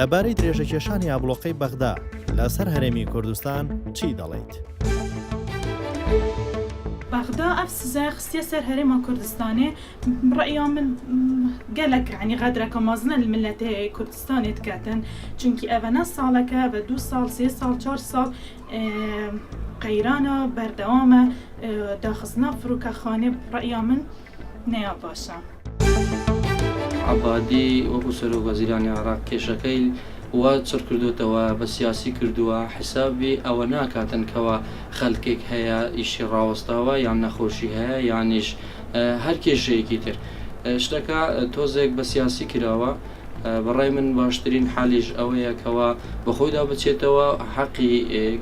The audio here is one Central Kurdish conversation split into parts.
لەبارەی درێژەکێشانی ئابڵۆقەی بەغدا لەسەر هەرێمی کوردستان چی دەڵێیت؟ بەغدا ئەف سزای خستیە سەر هەرێما کوردستانê ڕەئیا من gelek yani غەدرەکە مەزنە li milletê Kurdistanê diketin çunkî ev ne saleke ev 2 sal 3 sal 4 sal qeyrana berdewam e daxistina firokexanê ڕەئیا min neya baş e. عەبادی وەکو سەرۆک وەزیرانی عێراق کێشەکەی وا چڕ کردوتەوە بە سیاسی کردووە حسابی ئەوە ناکاتن کەەوە خەڵکێک هەیە ئیشی ڕاوەستاوە یان نەخۆشی هەیە یانیش هەر کێشەیەکی تر شتەکە تۆزێک بە سیاسی کراوە بەڕای من باشترین حالیش ئەوەیە کەەوە بەخۆیدا بچێتەوە حەقی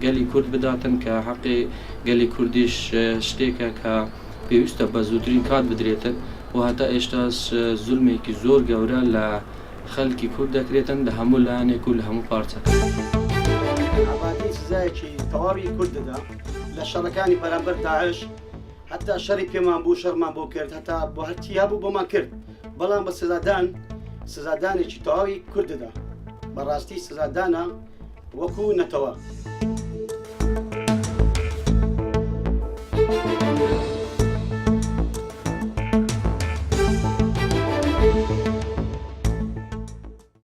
گەلی کورد بداتن کە حەقی گەلی کوردیش شتێکە کە پێویستە بە زووترین کات بدرێتن و هەتا ئێشتاش زولمێکی زۆر گەورە لە خەڵکی کورد دەکرێتن لە هەموو لایەنێک و لە هەموو پارچەکە. عەبادی سزایەکی تەواوی کورد دەدا لە شەڕەکانی بەرامبەر داعش هەتا شەڕی پێمان بوو شەڕمان بۆ کرد هەتا بۆ هەرچی هەبوو بۆمان کرد بەڵام بە سزادانێکی تەواوی کورد دەدا بەڕاستی سزادانە وەکو نەتەوە